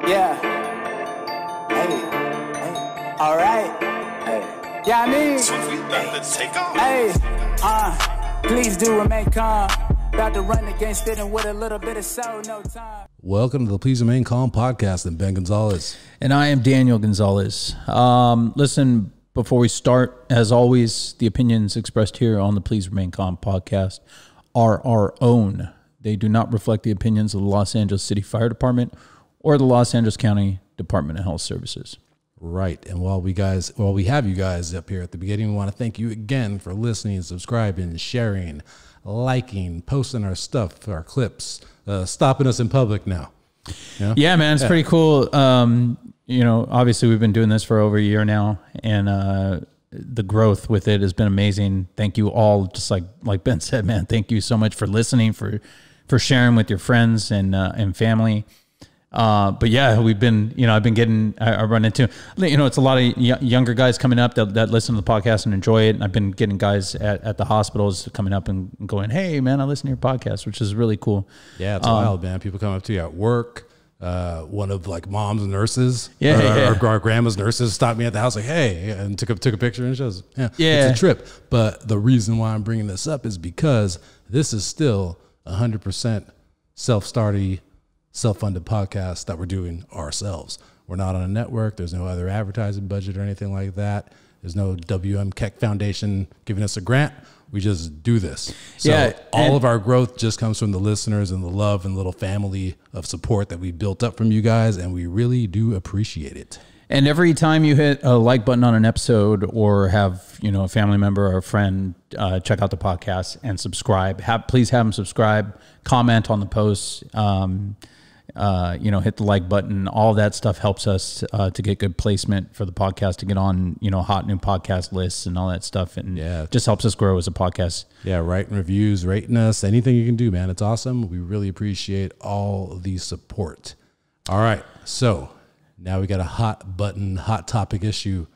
Yeah. Hey. All right. Hey. Yeah, I mean. So we about to take off. Hey. Please do remain calm. About to run against it and with a little bit of soul, no time. Welcome to the Please Remain Calm podcast. I'm Ben Gonzalez. And I am Daniel Gonzalez. Listen, before we start, as always, the opinions expressed here on the Please Remain Calm podcast are our own. They do not reflect the opinions of the Los Angeles City Fire Department or the Los Angeles County Department of Health Services. Right. And while we have you guys up here at the beginning, we want to thank you again for listening, subscribing, sharing, liking, posting our stuff, our clips, stopping us in public now. You know? Yeah, man, it's pretty cool. You know, obviously we've been doing this for over a year now, and the growth with it has been amazing. Thank you all. Just like Ben said, man, thank you so much for listening, for sharing with your friends and family. But yeah, we've been, you know, I run into, you know, it's a lot of younger guys coming up that listen to the podcast and enjoy it. And I've been getting guys at the hospitals coming up and going, hey man, I listen to your podcast, which is really cool. Yeah. It's wild, man. People come up to you at work. One of like mom's nurses, our grandma's nurses stopped me at the house like, hey, and took a picture and shows, it's a trip. But the reason why I'm bringing this up is because this is still 100% self-funded podcast that we're doing ourselves. We're not on a network. There's no other advertising budget or anything like that. There's no WM Keck Foundation giving us a grant. We just do this. So all of our growth just comes from the listeners and the love and little family of support that we built up from you guys, and we really do appreciate it. And every time you hit a like button on an episode or have, you know, a family member or a friend check out the podcast and subscribe, please have them subscribe, comment on the posts, you know, hit the like button. All that stuff helps us to get good placement for the podcast, to get on, you know, hot new podcast lists and all that stuff. And just helps us grow as a podcast. Yeah. Writing reviews, rating us, anything you can do, man. It's awesome. We really appreciate all the support. All right. So now we got a hot topic issue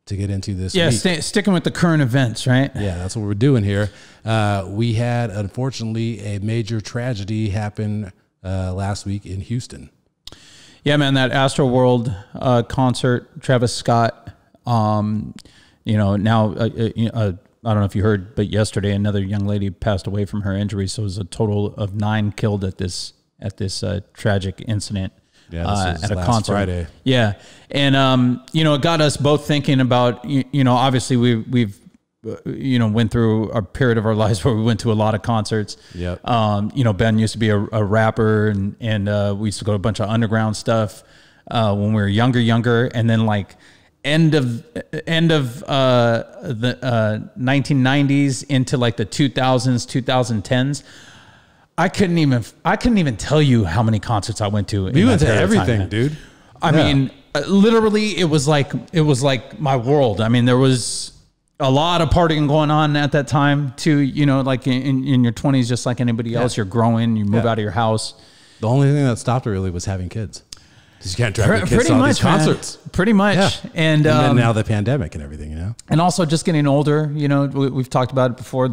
to get into this week. Sticking with the current events, right? Yeah, that's what we're doing here. We had, unfortunately, a major tragedy happen last week in Houston. Yeah, man, that Astroworld concert, Travis Scott, you know, now, I don't know if you heard, but yesterday another young lady passed away from her injuries. So it was a total of 9 killed at this tragic incident. Yeah, this at a last concert. Friday. Yeah, and you know, it got us both thinking about, you know, obviously we've you know, went through a period of our lives where we went to a lot of concerts. Yep. You know, Ben used to be a rapper, and we used to go to a bunch of underground stuff when we were younger, and then like end of the 1990s into like the 2000s, 2010s. I couldn't even tell you how many concerts I went to. We went to everything, dude. I mean, literally, it was like my world. I mean, there was a lot of partying going on at that time too. You know, like in your 20s, just like anybody else, you're growing, you move out of your house. The only thing that stopped it really was having kids. Because you can't drive your kids to all these concerts. Pretty much. Yeah. And then now the pandemic and everything, you know. And also just getting older. You know, we've talked about it before.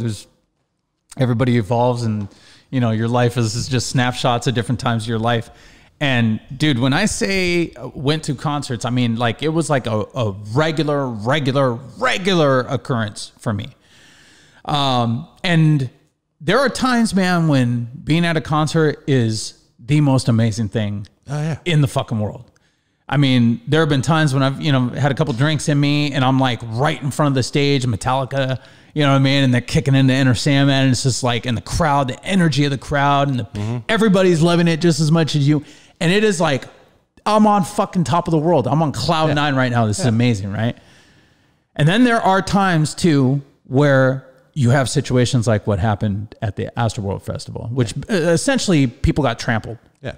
Everybody evolves, and you know, your life is just snapshots at different times of your life. And dude, when I say went to concerts, I mean, like, it was like a regular occurrence for me. And there are times, man, when being at a concert is the most amazing thing in the fucking world. I mean, there have been times when I've, you know, had a couple drinks in me and I'm like right in front of the stage, Metallica, you know what I mean? And they're kicking into Enter Sandman, and it's just like, in the crowd, the energy of the crowd, and everybody's loving it just as much as you. And it is like, I'm on fucking top of the world. I'm on cloud 9 right now. This is amazing, right? And then there are times too where you have situations like what happened at the Astroworld Festival, which essentially people got trampled. Yeah.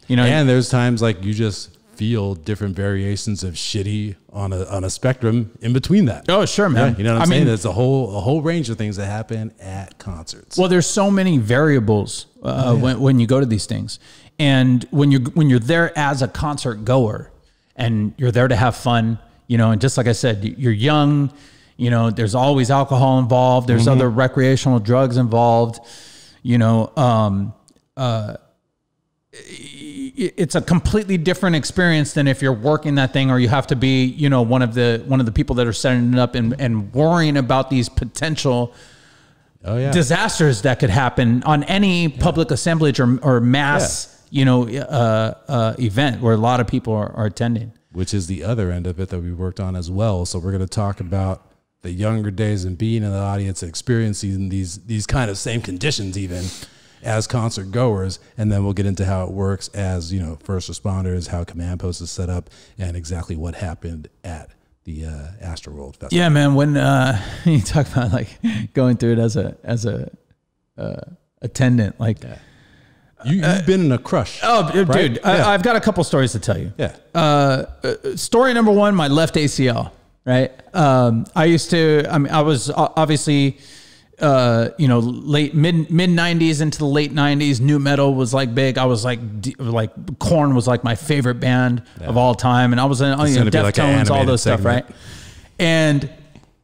You know, and there's times like you just feel different variations of shitty on a spectrum in between that. Oh, sure, man. Yeah, you know what I'm saying? There's a whole range of things that happen at concerts. Well, there's so many variables when you go to these things. And when you're there as a concert goer and you're there to have fun, you know, and just like I said, you're young, you know, there's always alcohol involved. There's other recreational drugs involved, you know, it's a completely different experience than if you're working that thing, or you have to be, you know, one of the people that are setting it up and worrying about these potential disasters that could happen on any public assemblage or mass, you know, event where a lot of people are attending. Which is the other end of it that we worked on as well. So we're going to talk about the younger days and being in the audience, experiencing these kind of same conditions even as concert goers, and then we'll get into how it works as, you know, first responders, how command post is set up, and exactly what happened at the Astroworld Festival. Yeah, man. When you talk about like going through it as a attendant, like. You've been in a crush. Oh, right? Dude, I've got a couple stories to tell you. Yeah. Story number one, my left ACL, right? I was obviously, you know, mid 90s into the late 90s. Nu metal was like big. I was like Korn was like my favorite band of all time. And I was in, you know, Deftones, all those segment. Stuff, right?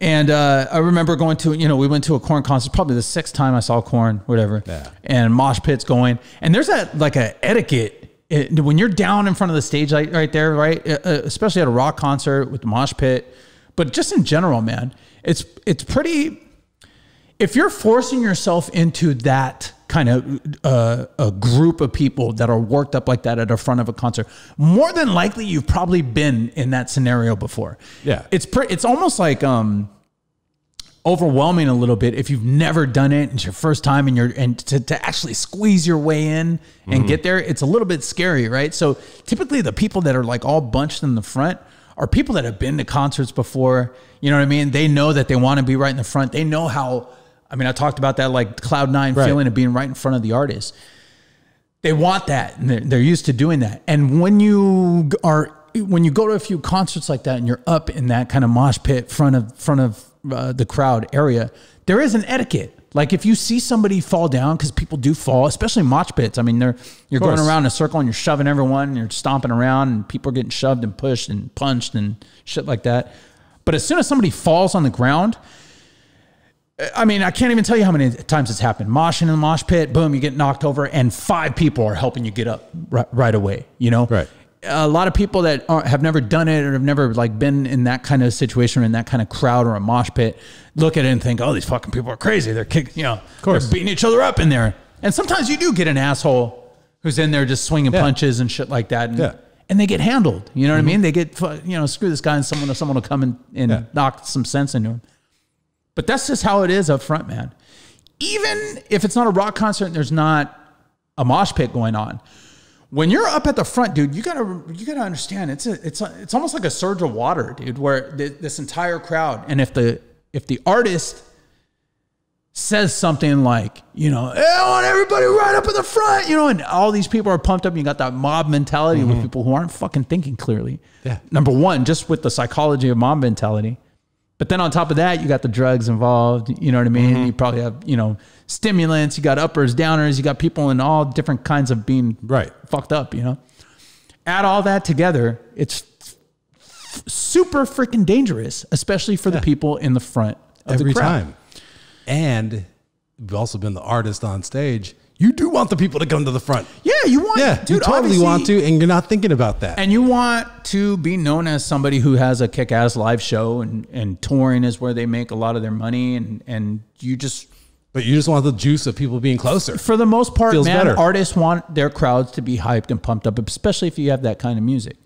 And I remember going to, you know, we went to a Korn concert, probably the 6th time I saw Korn, whatever, and mosh pits going. And there's like a etiquette when you're down in front of the stage right there, right? Especially at a rock concert with the mosh pit, but just in general, man, it's pretty, if you're forcing yourself into that kind of a group of people that are worked up like that at the front of a concert, more than likely you've probably been in that scenario before. Yeah, it's almost like overwhelming a little bit if you've never done it. It's your first time, and to actually squeeze your way in and get there, it's a little bit scary, right? So typically the people that are like all bunched in the front are people that have been to concerts before. You know what I mean? They know that they want to be right in the front. They know how. I mean, I talked about that like Cloud 9 feeling of being right in front of the artist. They want that, and they're used to doing that. And when you go to a few concerts like that, and you're up in that kind of mosh pit front of the crowd area, there is an etiquette. Like if you see somebody fall down, because people do fall, especially mosh pits. I mean, you're going around in a circle and you're shoving everyone, and you're stomping around, and people are getting shoved and pushed and punched and shit like that. But as soon as somebody falls on the ground, I mean, I can't even tell you how many times it's happened. Moshing in the mosh pit, boom, you get knocked over, and 5 people are helping you get up right away. You know, right? A lot of people that have never done it or have never like been in that kind of situation or in that kind of crowd or a mosh pit look at it and think, "Oh, these fucking people are crazy. They're kicking, you know, of course, they're beating each other up in there." And sometimes you do get an asshole who's in there just swinging punches and shit like that, and they get handled. You know what I mean? They get, you know, screw this guy, and someone will come and knock some sense into him. But that's just how it is up front, man. Even if it's not a rock concert and there's not a mosh pit going on, when you're up at the front, dude, you gotta understand it's almost like a surge of water, dude. Where this entire crowd, and if the artist says something like, you know, hey, I want everybody right up at the front, you know, and all these people are pumped up, and you got that mob mentality with people who aren't fucking thinking clearly. Yeah. Number one, just with the psychology of mob mentality. But then on top of that, you got the drugs involved. You know what I mean? You probably have, you know, stimulants. You got uppers, downers. You got people in all different kinds of being fucked up, you know? Add all that together, it's super freaking dangerous, especially for the people in the front of the crowd. Every time. And we've also been the artist on stage. You do want the people to come to the front. Yeah, you want, dude, you totally want to, and you're not thinking about that. And you want to be known as somebody who has a kick-ass live show, and touring is where they make a lot of their money, and you just... But you just want the juice of people being closer. For the most part, man, artists want their crowds to be hyped and pumped up, especially if you have that kind of music.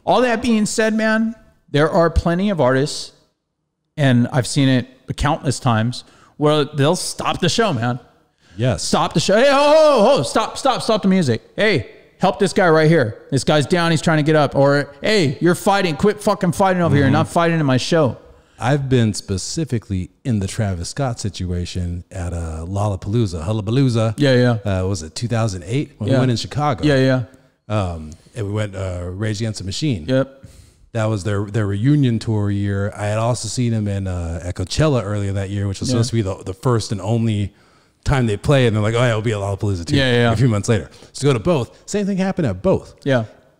All that being said, man, there are plenty of artists, and I've seen it countless times, where they'll stop the show, man. Yes. Stop the show. Hey, stop the music. Hey, help this guy right here. This guy's down. He's trying to get up. Or, hey, you're fighting. Quit fucking fighting over here. You're not fighting in my show. I've been specifically in the Travis Scott situation at Lollapalooza, Hullabalooza. Was it 2008 when we went in Chicago? And we went Rage Against the Machine. That was their reunion tour year. I had also seen them in at Coachella earlier that year, which was supposed to be the first and only time they play, and they're like, oh yeah, it'll be a Lollapalooza too. A few months later. So go to both. Same thing happened at both.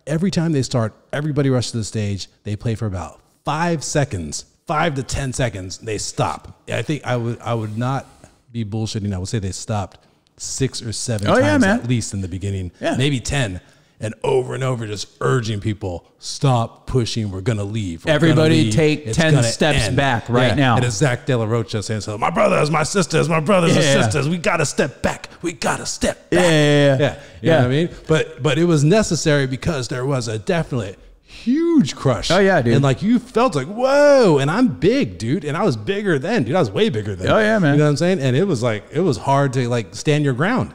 Every time they start, everybody rushes to the stage. They play for about 5 seconds, 5 to 10 seconds. They stop. I think I would not be bullshitting. I would say they stopped 6 or 7 times at least in the beginning, maybe 10. and over, just urging people, stop pushing. We're going to leave. Everybody take 10 steps back right now. And it's Zach De La Rocha saying, so my brothers, my sisters, my brothers and sisters, we got to step back. We got to step back. You know what I mean? But it was necessary because there was a definite huge crush. Oh yeah, dude. And like you felt like, whoa, and I'm big, dude. And I was bigger then, dude. I was way bigger then. Oh yeah, man. You know what I'm saying? And it was like, it was hard to like stand your ground.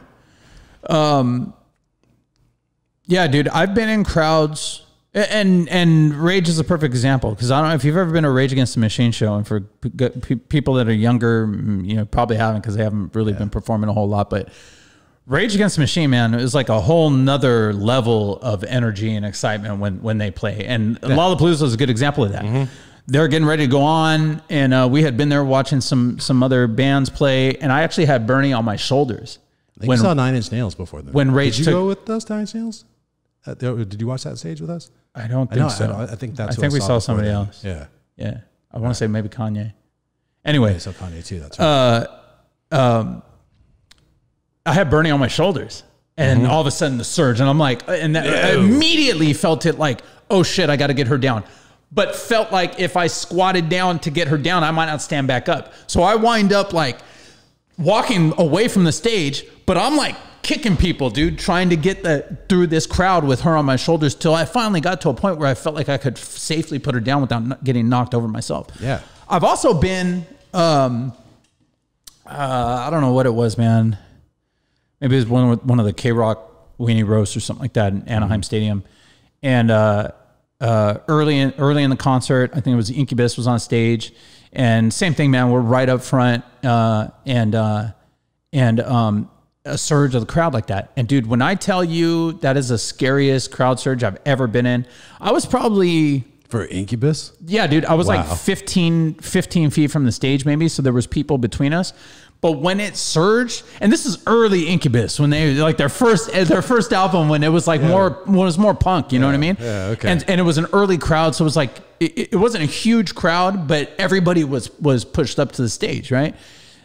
Yeah, dude, I've been in crowds, and Rage is a perfect example, because I don't know if you've ever been to a Rage Against the Machine show, and for people that are younger, you know, probably haven't, because they haven't really been performing a whole lot, but Rage Against the Machine, man, it was like a whole nother level of energy and excitement when they play, and Lollapalooza is a good example of that. They're getting ready to go on, and we had been there watching some other bands play, and I actually had Bernie on my shoulders. I think we saw 9 Inch Nails before then. When Rage Did you go with us, 9 Inch Nails? Did you watch that stage with us? I don't think so. I think that's. I think we saw somebody else. Yeah. I want to say maybe Kanye. Anyway, I saw Kanye too. That's right. I had Bernie on my shoulders, and all of a sudden the surge, and I'm like, I immediately felt it like, oh shit, I got to get her down. But felt like if I squatted down to get her down, I might not stand back up. So I wind up like walking away from the stage, but I'm like kicking people, dude, trying to get through this crowd with her on my shoulders, till I finally got to a point where I felt like I could safely put her down without getting knocked over myself. Yeah. I've also been, I don't know what it was, man. Maybe it was one of the K-Rock Weenie Roasts or something like that in Anaheim Stadium. And early in the concert, I think it was Incubus was on stage, and same thing, man. We're right up front, and a surge of the crowd like that. And dude, when I tell you that is the scariest crowd surge I've ever been in, I was probably for Incubus. Yeah, dude, I was like 15 feet from the stage, maybe. So there was people between us. But when it surged, and this is early Incubus, when they like their first album, when it was like more punk, you know what I mean? Yeah, okay. And it was an early crowd, so it was like it wasn't a huge crowd, but everybody was pushed up to the stage, right?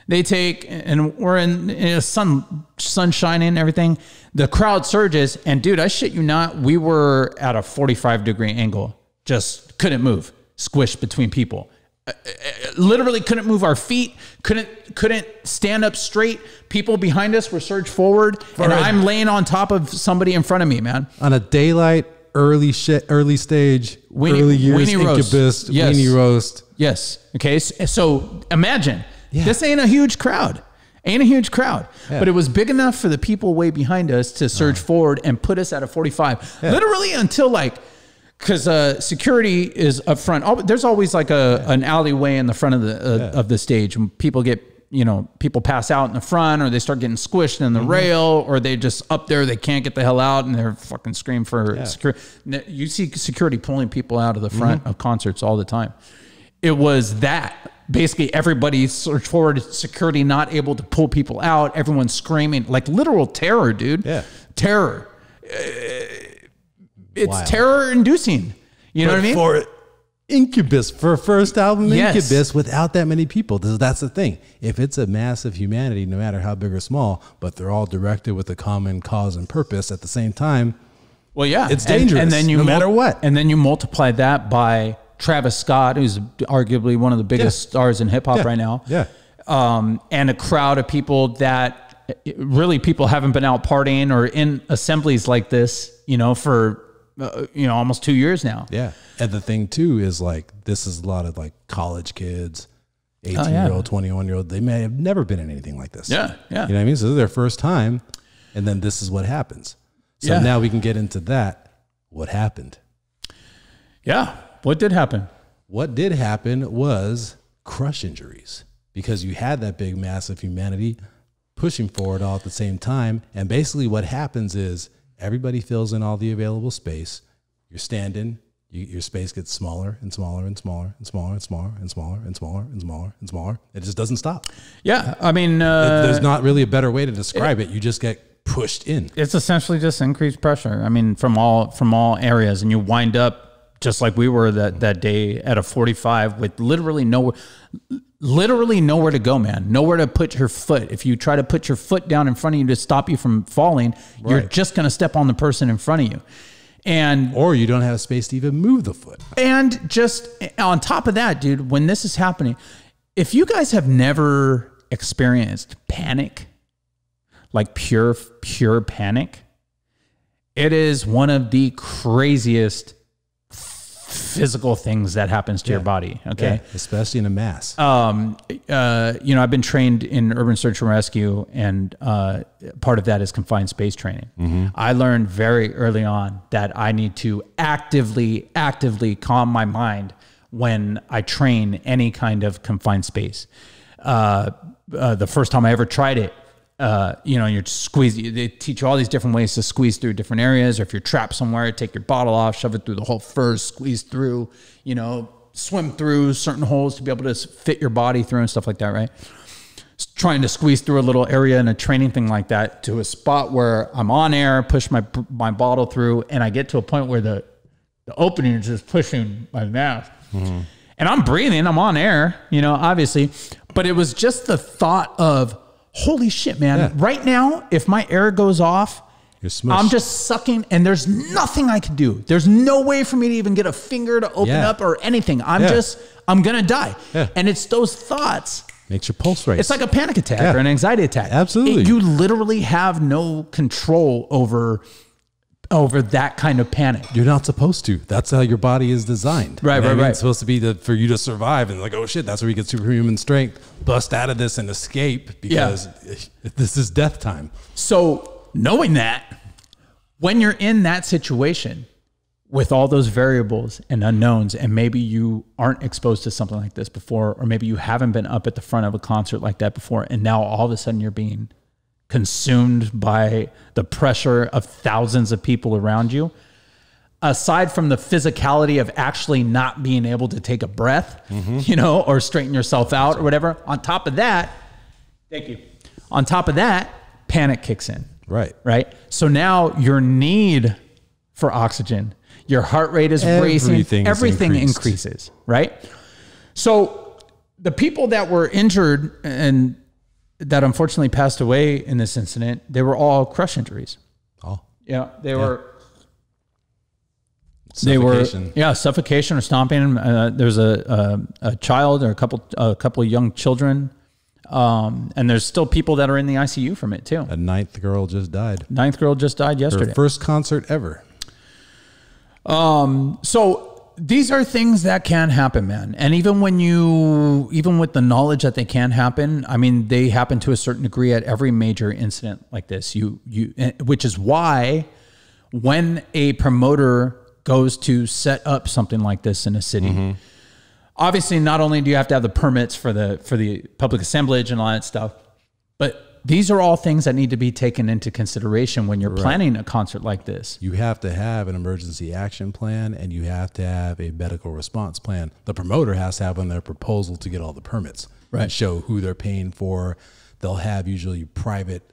They take, and we're in sun shining and everything. The crowd surges, and dude, I shit you not, we were at a 45-degree angle, just couldn't move, squished between people. Literally couldn't move our feet, couldn't stand up straight. People behind us were surged forward, and I'm laying on top of somebody in front of me, man. On a daylight, early stage, early years, Incubus, Weenie Roast. Yes. Okay. So imagine, this ain't a huge crowd. But it was big enough for the people way behind us to surge forward and put us at a 45, literally until like, because security is up front. There's always like an alleyway in the front of the stage, and people people pass out in the front, or they start getting squished in the rail, or they just up there, they can't get the hell out, and they're fucking screaming for security. You see security pulling people out of the front of concerts all the time. It was that. Basically, everybody surged forward, security not able to pull people out, everyone screaming, like literal terror, dude. Yeah. Terror. It's terror-inducing. You know what I mean? For Incubus, for first album Incubus, without that many people, that's the thing. If it's a mass of humanity, no matter how big or small, but they're all directed with a common cause and purpose at the same time, well, yeah, it's dangerous. And then no matter what. And then you multiply that by Travis Scott, who's arguably one of the biggest stars in hip hop right now. Yeah. And a crowd of people that really people haven't been out partying or in assemblies like this, for almost 2 years now. Yeah. And the thing too is like, this is a lot of like college kids, 18-year-old, 21-year-old. They may have never been in anything like this. Yeah. Yeah. You know what I mean? So this is their first time, and then this is what happens. So now we can get into that. What happened? Yeah. What did happen? What did happen was crush injuries, because you had that big mass of humanity pushing forward all at the same time. And basically what happens is everybody fills in all the available space. You're standing, your space gets smaller and smaller and smaller and smaller and smaller and smaller and smaller and smaller and smaller. It just doesn't stop. Yeah. I mean, there's not really a better way to describe it. You just get pushed in. It's essentially just increased pressure. I mean, from all areas, and you wind up just like we were that day at a 45 with literally literally nowhere to go, man. Nowhere to put your foot. If you try to put your foot down in front of you to stop you from falling, you're just going to step on the person in front of you. Or you don't have space to even move the foot. And just on top of that, dude, when this is happening, if you guys have never experienced panic, like pure panic, it is one of the craziest physical things that happens to your body. Okay. Yeah, especially in a mass. I've been trained in urban search and rescue, and part of that is confined space training. I learned very early on that I need to actively calm my mind when I train any kind of confined space. The first time I ever tried it, you're squeezing. They teach you all these different ways to squeeze through different areas. Or if you're trapped somewhere, take your bottle off, shove it through the whole fur, squeeze through, swim through certain holes to be able to fit your body through and stuff like that, right? Trying to squeeze through a little area in a training thing like that to a spot where I'm on air, push my bottle through, and I get to a point where the opening is just pushing my mask. And I'm breathing, I'm on air, obviously. But it was just the thought of, holy shit, man. Yeah. Right now, if my air goes off, I'm just sucking and there's nothing I can do. There's no way for me to even get a finger to open up or anything. I'm going to die. Yeah. And it's those thoughts. Makes your pulse race. It's like a panic attack or an anxiety attack. Absolutely. You literally have no control over that kind of panic. You're not supposed to. That's how your body is designed. Right. It's supposed to be for you to survive, and like, oh shit, that's where you get superhuman strength, bust out of this and escape, because this is death time. So knowing that, when you're in that situation with all those variables and unknowns, and maybe you aren't exposed to something like this before, or maybe you haven't been up at the front of a concert like that before, and now all of a sudden you're being consumed by the pressure of thousands of people around you, aside from the physicality of actually not being able to take a breath, or straighten yourself out or whatever. On top of that, panic kicks in. Right. So now your need for oxygen, your heart rate is racing, everything increases, right? So the people that were injured and that unfortunately passed away in this incident, they were all crush injuries. They were suffocation or stomping. There's a child or a couple of young children, and there's still people that are in the ICU from it too. A 9th girl just died. 9th girl just died yesterday. Her first concert ever. So these are things that can happen, man. And even with the knowledge that they can happen, I mean, they happen to a certain degree at every major incident like this. Which is why when a promoter goes to set up something like this in a city, obviously not only do you have to have the permits for the public assemblage and all that stuff, but these are all things that need to be taken into consideration when you're planning a concert like this. You have to have an emergency action plan, and you have to have a medical response plan. The promoter has to have on their proposal to get all the permits, and show who they're paying for. They'll have usually private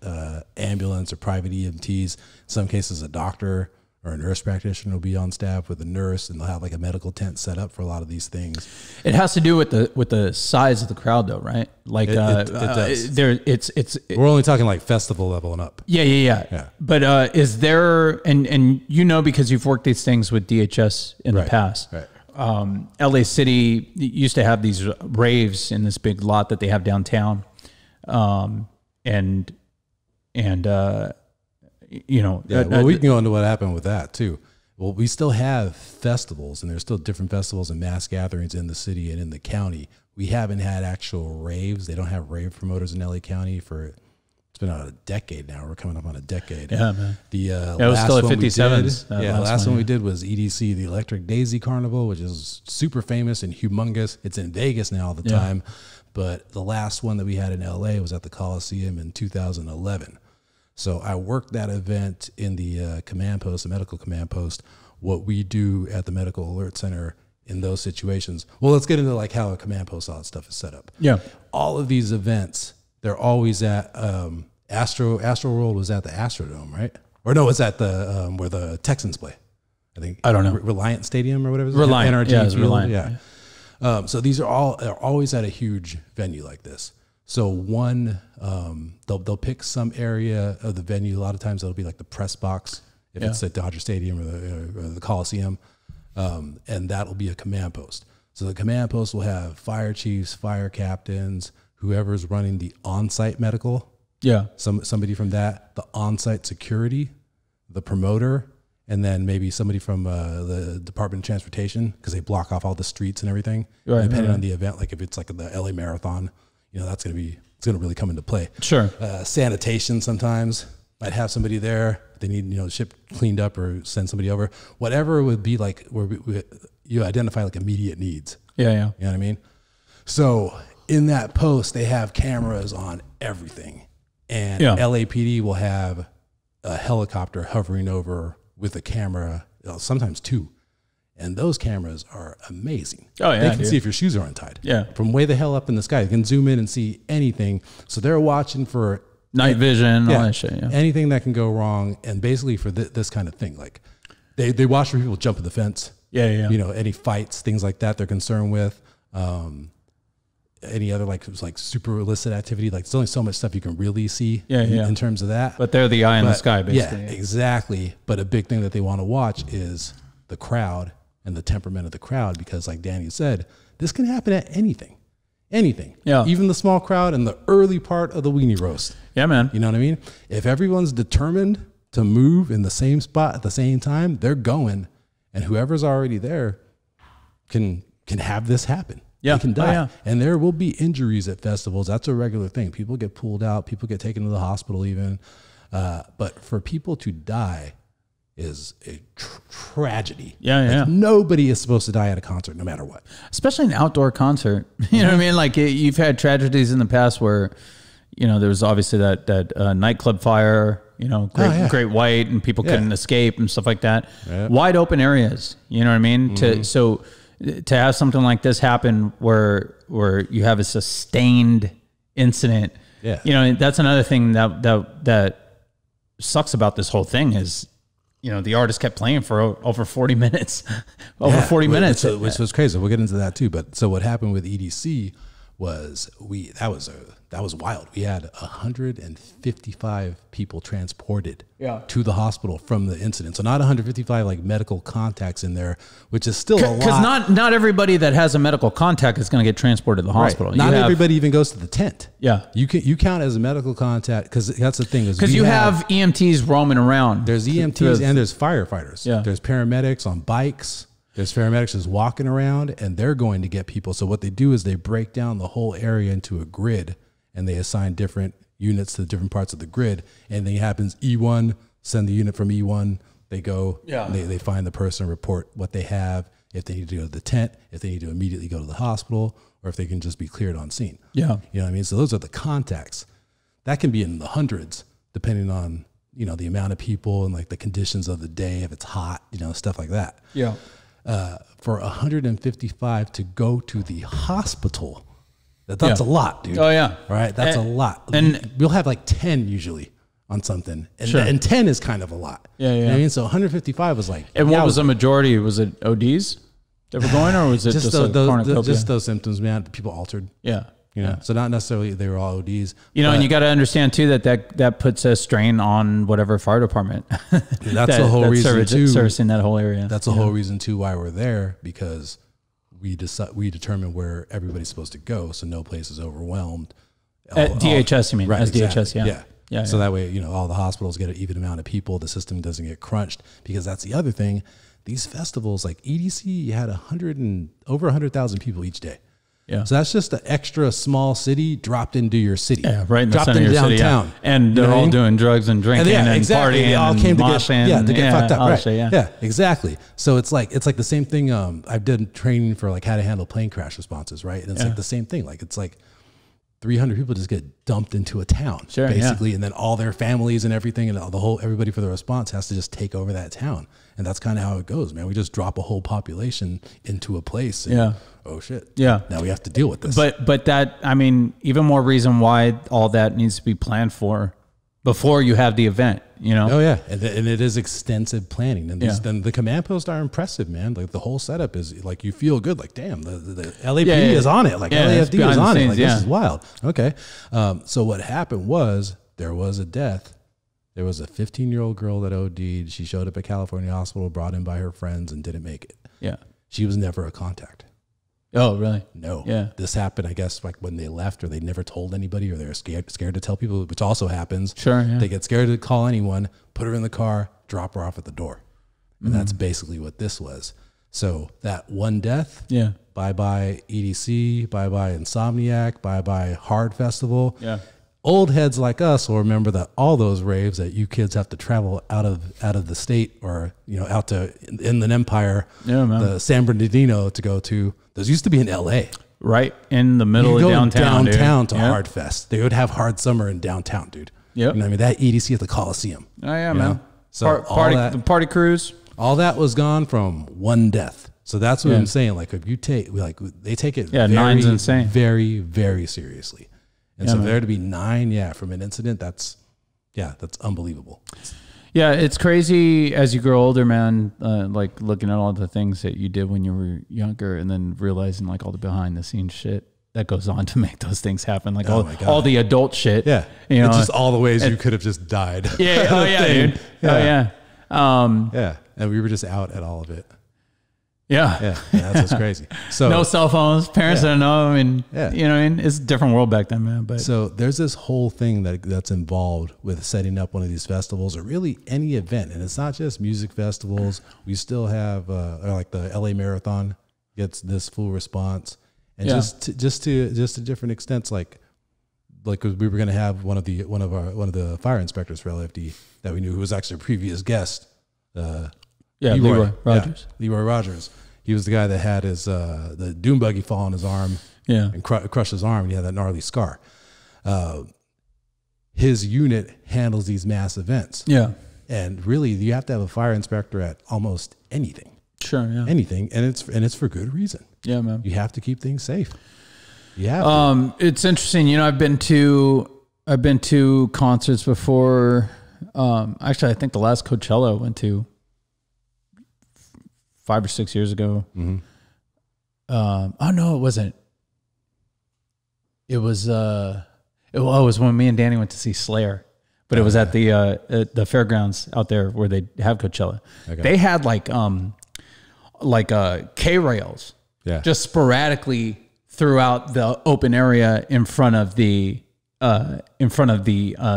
ambulance or private EMTs. In some cases, a doctor or a nurse practitioner will be on staff with a nurse, and they'll have like a medical tent set up for a lot of these things. It has to do with the size of the crowd, though, right? Like it does. We're only talking like festival level and up. Yeah. But is there, and because you've worked these things with DHS in the past. Right. LA City used to have these raves in this big lot that they have downtown, we can go into what happened with that too. Well, we still have festivals, and there's still different festivals and mass gatherings in the city and in the county. We haven't had actual raves. They don't have rave promoters in LA County it's been about a decade now. We're coming up on a decade. Yeah, man. It was still at 57s. The last one we did was EDC, the Electric Daisy Carnival, which is super famous and humongous. It's in Vegas now all the time. But the last one that we had in LA was at the Coliseum in 2011. So I worked that event in the command post, the medical command post. What we do at the Medical Alert Center in those situations. Well, let's get into like how a command post, all that stuff is set up. Yeah. All of these events, they're always at Astroworld was at the Astrodome, right? Or no, it's at the where the Texans play. I think. I don't know. Reliant Stadium or whatever. Reliant. NRG Reliant. Yeah. So these are always at a huge venue like this. So one, they'll pick some area of the venue. A lot of times it'll be like the press box if it's at Dodger Stadium or the Coliseum, and that'll be a command post. So the command post will have fire chiefs, fire captains, whoever's running the on-site medical. Yeah, somebody from that, the on-site security, the promoter, and then maybe somebody from the Department of Transportation, because they block off all the streets and everything. Right, depending on the event, like if it's like the LA Marathon, you know, it's going to really come into play. Sure. Sanitation sometimes might have somebody there. They need, you know, the ship cleaned up or send somebody over. Whatever would be like where you identify like immediate needs. Yeah, yeah. You know what I mean? So in that post, they have cameras on everything. And LAPD will have a helicopter hovering over with a camera, sometimes two. And those cameras are amazing. Oh, yeah. They can see if your shoes are untied. Yeah. From way the hell up in the sky. They can zoom in and see anything. So they're watching for night vision, all that shit. Yeah. Anything that can go wrong. And basically for this kind of thing, like they watch for people jumping the fence. Yeah, yeah. You know, any fights, things like that they're concerned with. Any other like super illicit activity. Like there's only so much stuff you can really see in terms of that. But they're the eye in the sky, basically. Yeah, exactly. But a big thing that they want to watch is the crowd and the temperament of the crowd, because like Danny said, this can happen at anything. Yeah. Even the small crowd in the early part of the weenie roast. Yeah, man. You know what I mean? If everyone's determined to move in the same spot at the same time, they're going, and whoever's already there can have this happen. Yeah. They can die. Oh, yeah. And there will be injuries at festivals. That's a regular thing. People get pulled out, people get taken to the hospital even. But for people to die is a tragedy. Yeah, yeah. Like nobody is supposed to die at a concert, no matter what. Especially an outdoor concert. You know what I mean? Like you've had tragedies in the past where, you know, there was obviously that nightclub fire, you know, Great White, and people couldn't escape and stuff like that. Yep. Wide open areas. You know what I mean? To have something like this happen where you have a sustained incident. Yeah. You know, that's another thing that sucks about this whole thing is, you know, the artist kept playing for over 40 minutes, minutes, which was crazy. We'll get into that too. But so what happened with EDC was that was wild. We had 155 people transported to the hospital from the incident. So not 155 like medical contacts in there, which is still a lot. Because not everybody that has a medical contact is going to get transported to the hospital. Not everybody even goes to the tent. Yeah, you count as a medical contact, because that's the thing, is because you have EMTs roaming around. There's EMTs and there's firefighters. Yeah, there's paramedics on bikes. There's paramedics just walking around, and they're going to get people. So what they do is they break down the whole area into a grid, and they assign different units to different parts of the grid. And then it happens E1, send the unit from E1. They go, they find the person, report what they have, if they need to go to the tent, if they need to immediately go to the hospital, or if they can just be cleared on scene. Yeah. You know what I mean? So those are the contacts. That can be in the hundreds, depending on, you know, the amount of people and like the conditions of the day, if it's hot, you know, stuff like that. Yeah. For 155 to go to the hospital, that's a lot, dude. Oh yeah, right. That's a lot, and we'll have like 10 usually on something, and, and 10 is kind of a lot. Yeah, yeah. You know what I mean, so 155 was like. And what was the majority? Was it ODs that were going, or was it just those symptoms, man? People altered. Yeah. You know, so not necessarily they were all ODs. You know, and you got to understand too that puts a strain on whatever fire department. That's the whole reason too. Servicing that whole area. That's the whole reason too why we're there, because we determine where everybody's supposed to go, so no place is overwhelmed. At DHS, you mean? Right, as exactly. DHS, yeah. So that way, you know, all the hospitals get an even amount of people. The system doesn't get crunched, because that's the other thing. These festivals like EDC, you had over 100,000 people each day. Yeah. So that's just an extra small city dropped into your city. Yeah, right in the center of your downtown. City, yeah. And they're all doing drugs and drinking and partying. They all came to get fucked up. Right. Yeah, exactly. So it's like the same thing. I've done training for like how to handle plane crash responses, right? And it's like the same thing. Like it's like 300 people just get dumped into a town, basically, and then all their families and everything, and everybody for the response has to just take over that town. And that's kind of how it goes, man. We just drop a whole population into a place. And, oh shit. Yeah. Now we have to deal with this. But that, I mean, even more reason why all that needs to be planned for, before you have the event, you know? Oh yeah. And it is extensive planning. And then the command posts are impressive, man. Like the whole setup is like, you feel good. Like, damn, the LAPD is on it. Like LAFD is on it. Like this is wild. Okay. So what happened was there was a death. There was a 15-year-old girl that OD'd. She showed up at California Hospital, brought in by her friends, and didn't make it. Yeah. She was never a contact. Oh, really? No. Yeah. This happened, I guess, like when they left, or they never told anybody, or they're scared to tell people, which also happens. Sure. Yeah. They get scared to call anyone, put her in the car, drop her off at the door. And that's basically what this was. So that one death. Yeah. Bye-bye EDC, bye-bye Insomniac, bye-bye Hard Festival. Yeah. Old heads like us will remember that all those raves that you kids have to travel out of the state, or out to Inland Empire, the San Bernardino to go to. Those used to be in LA, right in the middle of downtown. To Hard Fest. They would have Hard Summer in downtown, dude. Yep. I mean, that EDC at the Coliseum. Oh yeah, man. So the party cruise. All that was gone from one death. So that's what I'm saying. Like if you take, they take it nine's insane. Very, very seriously. And so for there to be 9, from an incident, that's unbelievable. Yeah, it's crazy as you grow older, man, like looking at all the things that you did when you were younger, and then realizing like all the behind the scenes shit that goes on to make those things happen. Like all the adult shit. Yeah. It's just all the ways you could have just died. Yeah. Oh yeah, dude. Yeah. Oh yeah. Yeah. And we were just out at all of it. Yeah. That's what's crazy. So no cell phones. Parents don't know. I mean, you know what I mean? It's a different world back then, man. But so there's this whole thing that's involved with setting up one of these festivals, or really any event. And it's not just music festivals. We still have like the LA Marathon gets this full response. And just to different extents, like we were going to have one of the fire inspectors for LFD that we knew, who was actually a previous guest. Leroy Rogers. Leroy Rogers. He was the guy that had his the dune buggy fall on his arm, and crush his arm, and he had that gnarly scar. His unit handles these mass events. Yeah, and really, you have to have a fire inspector at almost anything. Sure, yeah, anything, and it's for good reason. Yeah, man. You have to keep things safe. Yeah. It's interesting. I've been to concerts before. Actually, I think the last Coachella I went to 5 or 6 years ago. Mm-hmm. Oh no, it wasn't. It was it was when me and Danny went to see Slayer, but it was at the fairgrounds out there where they have Coachella. Okay. They had like K rails, just sporadically throughout the open area in front of the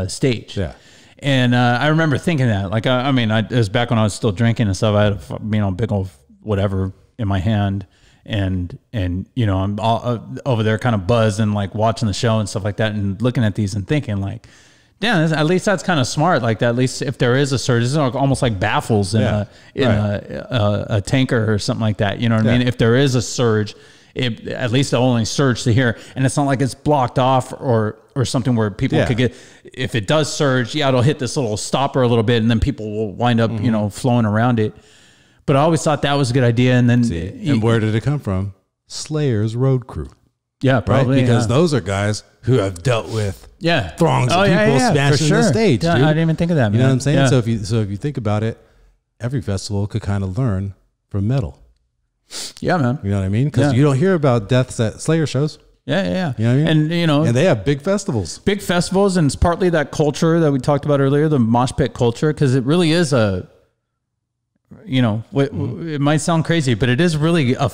stage. Yeah. And I remember thinking that, like, it was back when I was still drinking and stuff. I had a big old whatever in my hand, and I'm all, over there kind of buzzed and like watching the show and stuff like that, and looking at these and thinking like, damn, at least that's kind of smart. Like that, at least if there is a surge, it's almost like baffles in a tanker or something like that. You know what I mean? If there is a surge, at least they'll only surge to here, and it's not like it's blocked off or something where people could get, if it does surge, it'll hit this little stopper a little bit, and then people will wind up, flowing around it. But I always thought that was a good idea. And then, and where did it come from? Slayer's road crew. Yeah, probably. Right? Because those are guys who have dealt with throngs of people smashing the stage. Yeah, dude. I didn't even think of that, man. You know what I'm saying? Yeah. So if you think about it, every festival could kind of learn from metal. Yeah, man. You know what I mean? Because you don't hear about deaths at Slayer shows. Yeah. You know what I mean? And they have big festivals. Big festivals, and it's partly that culture that we talked about earlier, the mosh pit culture, because it really is it might sound crazy, but it is really a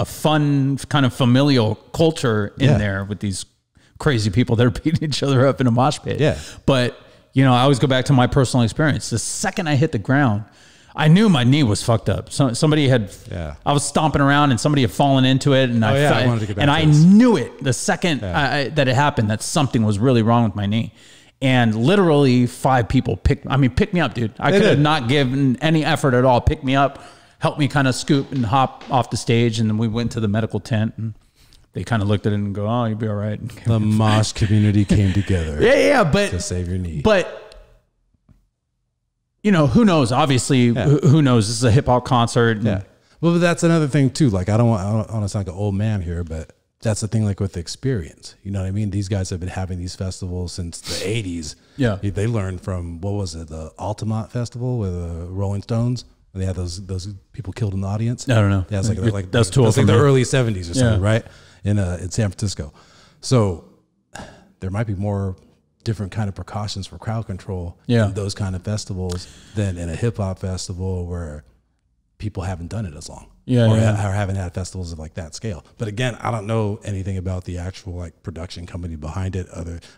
fun kind of familial culture in there with these crazy people that are beating each other up in a mosh pit. Yeah. But, I always go back to my personal experience. The second I hit the ground, I knew my knee was fucked up. Somebody had, I was stomping around and somebody had fallen into it, and I wanted to get back to this. Knew it the second that it happened, that something was really wrong with my knee. And literally 5 people picked me up, dude. I could have not given any effort at all. Pick me up, helped me kind of scoop and hop off the stage, and then we went to the medical tent, and they kind of looked at it and go, "Oh, you'll be all right." The mosh community came together. But to save your knee. But who knows? Obviously, who knows? This is a hip hop concert. Yeah. Well, but that's another thing too. Like, I don't want to sound like an old man here, but that's the thing, like with experience, you know what I mean? These guys have been having these festivals since the 80s. Yeah. They learned from, what was it, the Altamont Festival with the Rolling Stones? And they had those people killed in the audience. I don't know. Yeah, it's like that's too old like for the me. early 70s or something, right? In San Francisco. So there might be more different kind of precautions for crowd control in those kind of festivals than in a hip hop festival where people haven't done it as long. Or haven't had festivals of like that scale. But again, I don't know anything about the actual like production company behind it.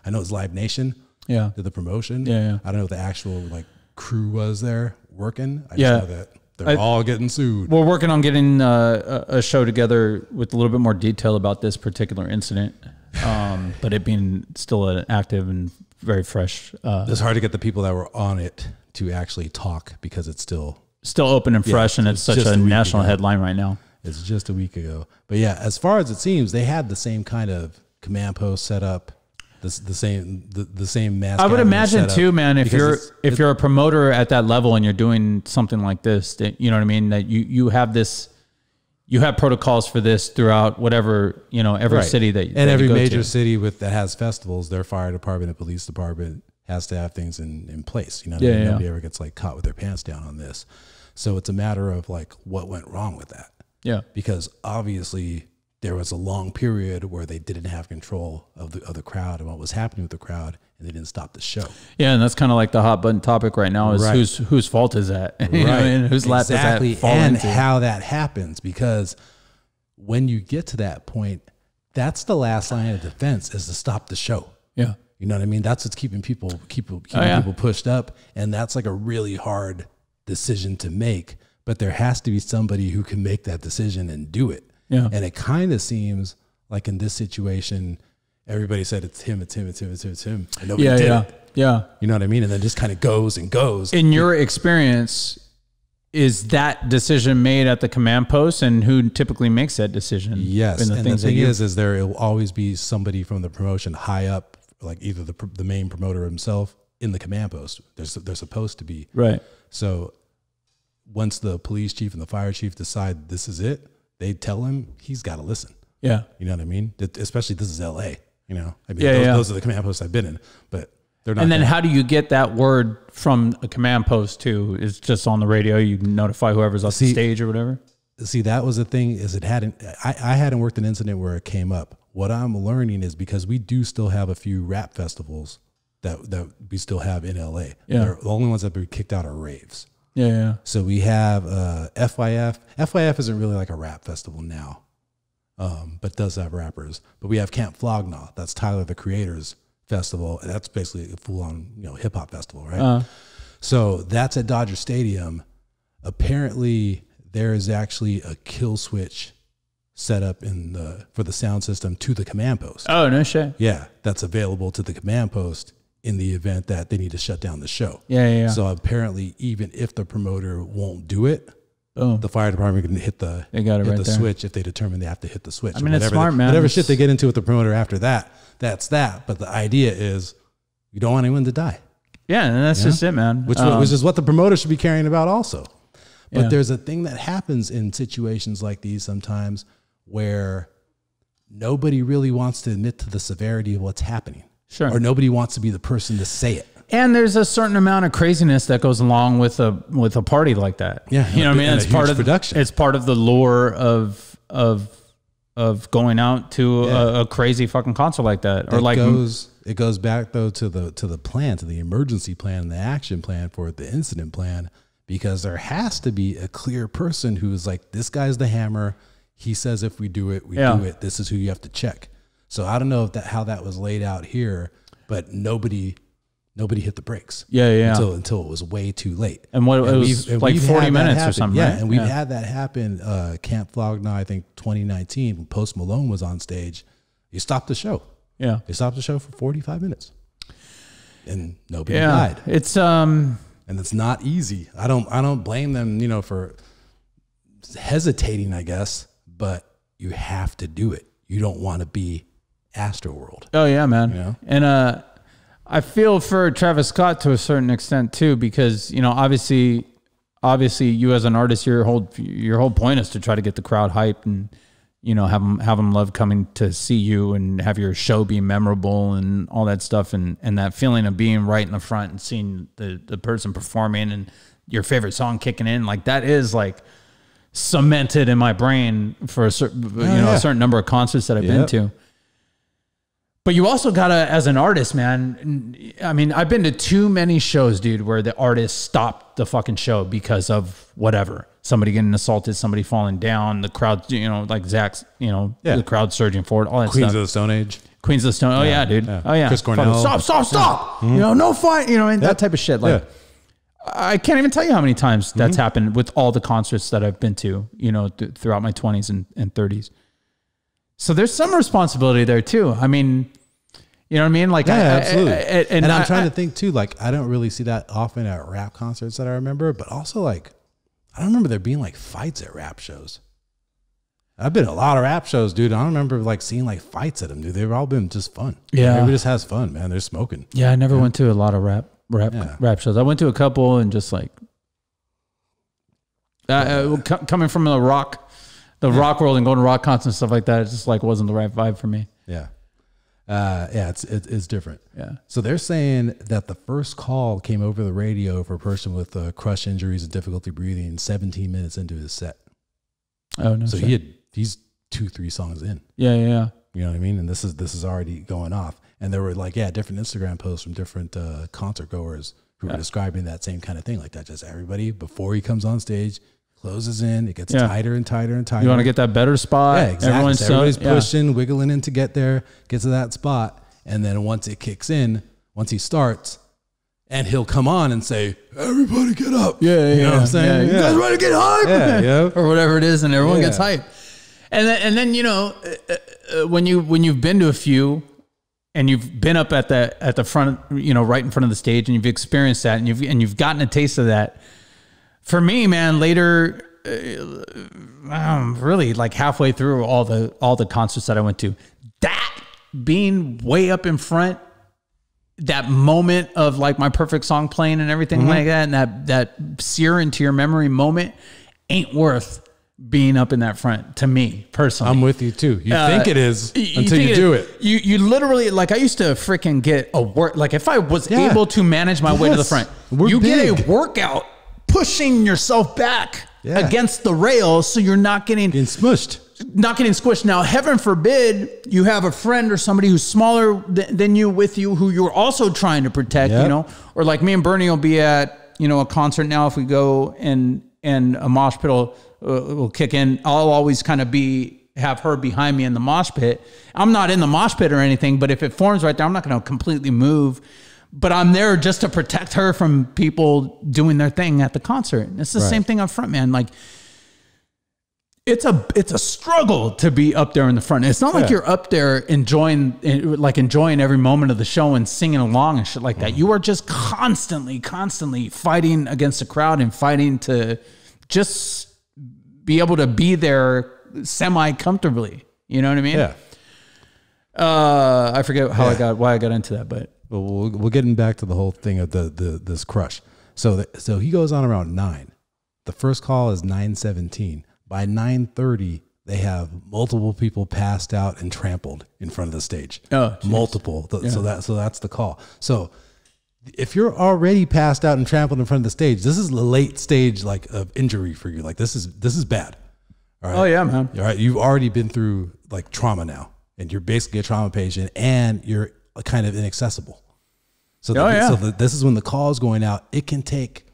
I know it's Live Nation. Yeah. Did the promotion. Yeah. I don't know what the actual like crew was there working. I just know that they're all getting sued. We're working on getting a show together with a little bit more detail about this particular incident. But it being still an active and very fresh. It's hard to get the people that were on it to actually talk because it's still open and fresh, and it's such a national headline right now. It's just a week ago. But yeah, as far as it seems, they had the same kind of command post set up, the same mass. I would imagine too, man, if you're a promoter at that level and you're doing something like this, that, you know what I mean, that you have protocols for this throughout whatever, every city that every major city that has festivals, their fire department and police department has to have things in place. You know what I mean? Nobody ever gets like caught with their pants down on this. So it's a matter of like what went wrong with that. Yeah. Because obviously there was a long period where they didn't have control of the crowd and what was happening with the crowd, and they didn't stop the show. Yeah, and that's kind of like the hot button topic right now is whose fault is that? You know what I mean? Whose lap does that fall into? How that happens, because when you get to that point, that's the last line of defense, is to stop the show. Yeah. You know what I mean? That's what's keeping people people pushed up, and that's like a really hard decision to make. But there has to be somebody who can make that decision and do it. Yeah. And it kind of seems like in this situation, everybody said it's him, it's him, it's him, it's him, it's him, and nobody did it. Yeah. You know what I mean? And then just kind of goes and goes. In your experience, is that decision made at the command post, and who typically makes that decision? Yes. And the thing is there will always be somebody from the promotion high up, like either the main promoter himself in the command post. They're supposed to be. Right. So once the police chief and the fire chief decide this is it, they tell him he's got to listen. Yeah. You know what I mean? Especially this is LA, you know? I mean, those are the command posts I've been in, but they're not. And then how do you get that word from a command post to, is just on the radio? You notify whoever's off the stage or whatever? See, that was the thing, is I hadn't worked an incident where it came up. What I'm learning is, because we do still have a few rap festivals that we still have in LA. Yeah. The only ones that have been kicked out are raves. Yeah, yeah. So we have FYF. FYF isn't really like a rap festival now, but does have rappers. But we have Camp Flog Gnaw. That's Tyler, the Creator's festival, and that's basically a full-on hip hop festival, right? So that's at Dodger Stadium. Apparently, there is actually a kill switch set up for the sound system to the command post. Oh, no shit. Yeah, that's available to the command post in the event that they need to shut down the show. Yeah. So apparently, even if the promoter won't do it, the fire department can hit the switch if they determine they have to hit the switch. I mean, it's smart, man. Whatever shit they get into with the promoter after that, that's that. But the idea is, you don't want anyone to die. Yeah, and that's just it, man. Which is what the promoter should be caring about also. But there's a thing that happens in situations like these sometimes where nobody really wants to admit to the severity of what's happening. Sure. Or nobody wants to be the person to say it. And there's a certain amount of craziness that goes along with a party like that. Yeah. You know what I mean? It's part of production. It's part of the lure of going out to a crazy fucking concert like that. It goes back though to the plan, to the emergency plan, the action plan for it, the incident plan, because there has to be a clear person who is like, this guy's the hammer. He says if we do it, we do it. This is who you have to check. So I don't know how that was laid out here, but nobody hit the brakes. Yeah. Until it was way too late. And it was like 40 minutes or something, right? And we've had that happen. Camp Flog Gnaw, I think 2019, when Post Malone was on stage, he stopped the show. Yeah. They stopped the show for 45 minutes. And nobody died. It's and it's not easy. I don't blame them, for hesitating, I guess, but you have to do it. You don't want to be Astroworld. Oh yeah, man. And I feel for Travis Scott to a certain extent too, because obviously you as an artist, your whole point is to try to get the crowd hyped and you know, have them love coming to see you and have your show be memorable and all that stuff. And that feeling of being right in the front and seeing the person performing and your favorite song kicking in, like that is like cemented in my brain for a certain, a certain number of concerts that I've been to. But you also gotta, as an artist, man, I mean, I've been to too many shows, dude, where the artist stopped the fucking show because of whatever. Somebody getting assaulted, somebody falling down, the crowd, you know, like Zach's, you know, the crowd surging forward, all that Queens stuff. of the Stone Age. Queens of the Stone. Oh, yeah, dude. Yeah. Oh, yeah. Chris Cornell. Stop. You know, no fight, you know, and that type of shit. Like, I can't even tell you how many times that's happened with all the concerts that I've been to, you know, throughout my 20s and 30s. So there's some responsibility there too. I mean, you know what I mean? Like, absolutely. And I'm trying to think too, like, I don't really see that often at rap concerts that I remember, but also like, I don't remember there being like fights at rap shows. I've been to a lot of rap shows, dude. I don't remember like seeing like fights at them, dude. They've all been just fun. Yeah. Everybody just has fun, man. They're smoking. Yeah. I never went to a lot of rap shows. I went to a couple and just like, coming from the rock world and going to rock concerts and stuff like that, it just like wasn't the right vibe for me. Yeah. It's different. Yeah. So they're saying that the first call came over the radio for a person with crush injuries and difficulty breathing 17 minutes into his set. Oh no. So he's 2-3 songs in. Yeah. You know what I mean? And this is already going off. And there were like, different Instagram posts from different concert goers who were describing that same kind of thing. Like that, just everybody before he comes on stage closes in, it gets tighter and tighter and tighter. You want to get that better spot. Yeah, exactly. Everybody's pushing, wiggling in to get there, get to that spot. And then once it kicks in, once he starts, and he'll come on and say, everybody get up. Yeah. You know what I'm saying? You guys ready to get hype? Or whatever it is, and everyone gets hype. And then, you know, when you've been to a few and you've been up at the front, you know, right in front of the stage, and you've experienced that, and you've gotten a taste of that. For me, man, later, really like halfway through all the concerts that I went to, that being way up in front, that moment of like my perfect song playing and everything like that, and that sear into your memory moment ain't worth being up in that front to me personally. I'm with you too. You think it is until you do it. You literally, like, I used to freaking get a work, like if I was able to manage my way to the front, you get a workout pushing yourself back against the rails, so you're not getting smushed. Not getting squished. Now, heaven forbid you have a friend or somebody who's smaller than you with you, who you're also trying to protect, you know, or like me and Bernie will be at, you know, a concert now. If we go and a mosh pit will kick in, I'll always kind of have her behind me in the mosh pit. I'm not in the mosh pit or anything, but if it forms right there, I'm not going to completely move. But I'm there just to protect her from people doing their thing at the concert. And it's the same thing up front, man. Like, it's a struggle to be up there in the front. It's not like you're up there enjoying every moment of the show and singing along and shit like that. You are just constantly fighting against the crowd and fighting to just be able to be there semi-comfortably. You know what I mean? Yeah. I forget why I got into that, but we'll get back to the whole thing of this crush. So he goes on around 9. The first call is 9:17. By 9:30, they have multiple people passed out and trampled in front of the stage. Oh, geez. Multiple. So that's the call. So if you're already passed out and trampled in front of the stage, this is the late stage like of injury for you. Like this is bad. All right. Oh yeah, man. All right. You've already been through like trauma now, and you're basically a trauma patient, and you're kind of inaccessible. So this is when the call is going out. It can take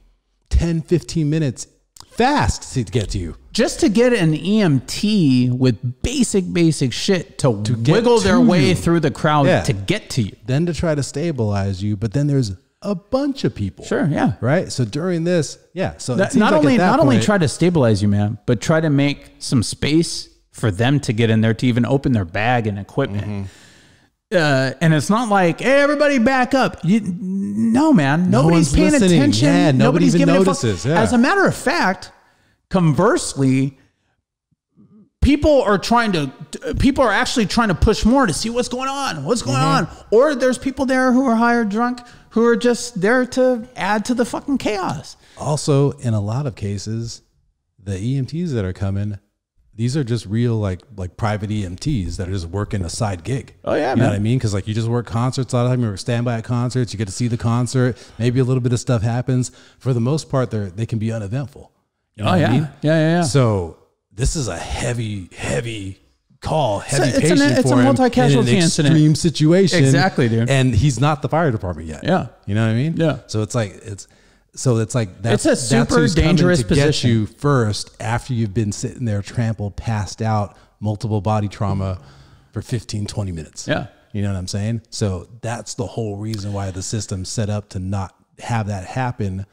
10, 15 minutes fast to get to you. Just to get an EMT with basic shit to wiggle their way through the crowd to get to you. Then to try to stabilize you, but then there's a bunch of people. Sure, yeah. Right? So during this, so not only try to stabilize you, man, but try to make some space for them to get in there to even open their bag and equipment. And it's not like, hey, everybody back up. No, man. Nobody's paying attention. Yeah, nobody's even giving notices. a fuck. As a matter of fact, conversely, people are actually trying to push more to see what's going on. Or there's people there who are higher drunk who are just there to add to the fucking chaos. Also, in a lot of cases, the EMTs that are coming these are just real like private EMTs that are just working a side gig. Oh yeah, you know what I mean? Because like you just work concerts a lot of time. You work standby at concerts. You get to see the concert. Maybe a little bit of stuff happens. For the most part, they can be uneventful. You know what I mean? Yeah. So this is a heavy call, heavy it's patient it's for a him multi-casualty in an incident. extreme situation. Exactly, dude. And he's not the fire department yet. Yeah. You know what I mean? Yeah. So it's like that's a super who's dangerous coming to position. get you first after you've been sitting there trampled, passed out, multiple body trauma for 15, 20 minutes. Yeah. You know what I'm saying? So that's the whole reason why the system's set up to not have that happen,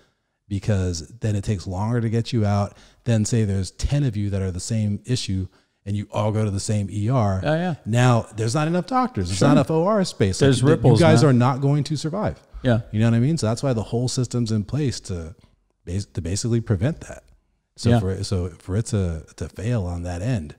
because then it takes longer to get you out. Then say there's 10 of you that are the same issue and you all go to the same ER. Oh, yeah. Now there's not enough doctors. There's not enough OR space. There's ripples, you guys man. are not going to survive. Yeah. You know what I mean? So that's why the whole system's in place to basically prevent that. So for it to fail on that end,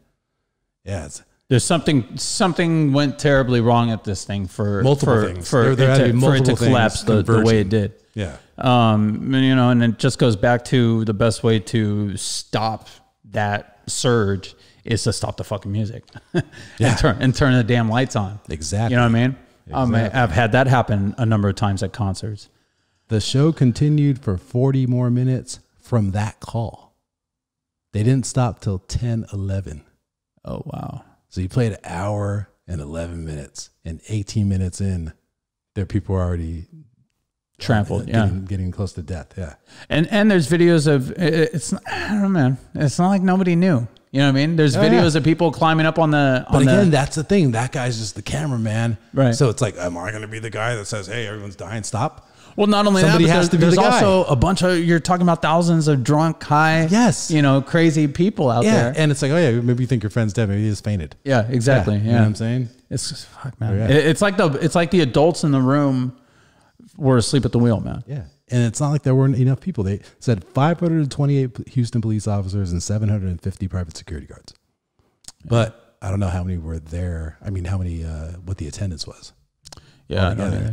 there's something went terribly wrong at this thing for multiple things for it to collapse the way it did. Yeah. You know, and it just goes back to the best way to stop that surge is to stop the fucking music and turn the damn lights on. Exactly. You know what I mean? Exactly. I've had that happen a number of times at concerts. The show continued for 40 more minutes from that call. They didn't stop till 10:11. Oh, wow. So you played an hour and 11 minutes, and 18 minutes in, their people were already trampled, getting close to death. Yeah. And there's videos of I don't know, man. It's not like nobody knew. You know what I mean? There's videos of people climbing up on the. But again, that's the thing. That guy's just the cameraman, right? So it's like, am I going to be the guy that says, "Hey, everyone's dying, stop"? Well, not only somebody that, has to be there's the guy. also a bunch of, you're talking about thousands of drunk, high, crazy people out there. And it's like, oh yeah, maybe you think your friend's dead, maybe he just fainted. Yeah, exactly. Yeah. You know what I'm saying? It's just, fuck, man. It's like the adults in the room were asleep at the wheel, man. Yeah. And it's not like there weren't enough people. They said 528 Houston police officers and 750 private security guards. But I don't know how many were there. I mean, how many, what the attendance was. Yeah.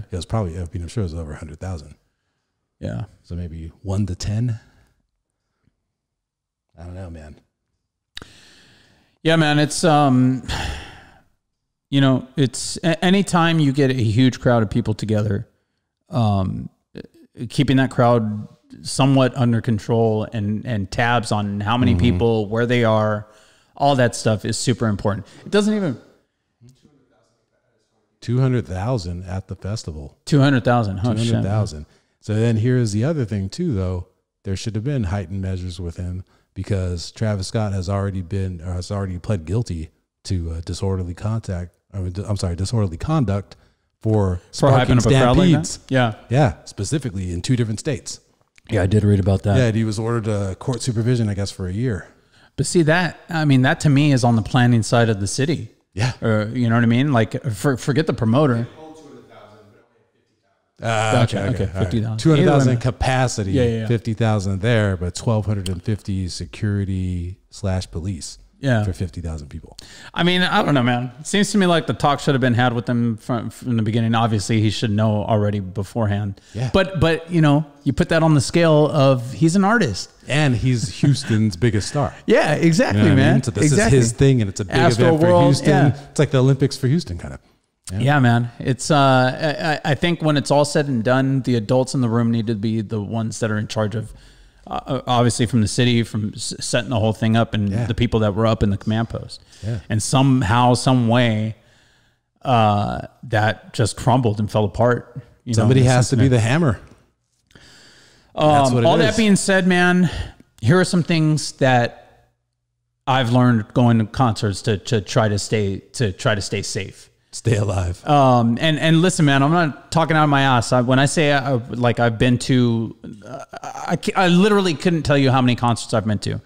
It was probably, I'm sure it was over 100,000. Yeah. So maybe 1 to 10. I don't know, man. Yeah, man. It's, it's anytime you get a huge crowd of people together, keeping that crowd somewhat under control and tabs on how many people, where they are, all that stuff is super important. It doesn't even 200,000 at the festival. 200,000. 200,000. So then here's the other thing too, though. There should have been heightened measures with him because Travis Scott has already pled guilty to disorderly conduct for hyping up a crowd like that? Yeah, specifically in 2 different states. Yeah, I did read about that. Yeah, he was ordered court supervision, I guess, for a year. But see that to me is on the planning side of the city. Yeah. You know what I mean? Like forget the promoter. Okay. 50,000. 200,000 capacity. Yeah. 50,000 there, but 1,250 security / police. Yeah. For 50,000 people. I mean, I don't know, man. It seems to me like the talk should have been had with him from the beginning. Obviously, he should know already beforehand. Yeah. But you put that on the scale of he's an artist. And he's Houston's biggest star. Yeah, exactly, you know man. I mean? So this is his thing, and it's a big event for Houston. Yeah. It's like the Olympics for Houston, kind of. Yeah, man. It's I think when it's all said and done, the adults in the room need to be the ones that are in charge of, obviously from the city, from setting the whole thing up, and the people that were up in the command post. Yeah. And somehow, some way, that just crumbled and fell apart. Somebody has to be the hammer. That's what it all is. that being said, man, here are some things that I've learned going to concerts to try to stay safe. Stay alive. And listen, man, I'm not talking out of my ass. When I say I've been to, I literally couldn't tell you how many concerts I've been to,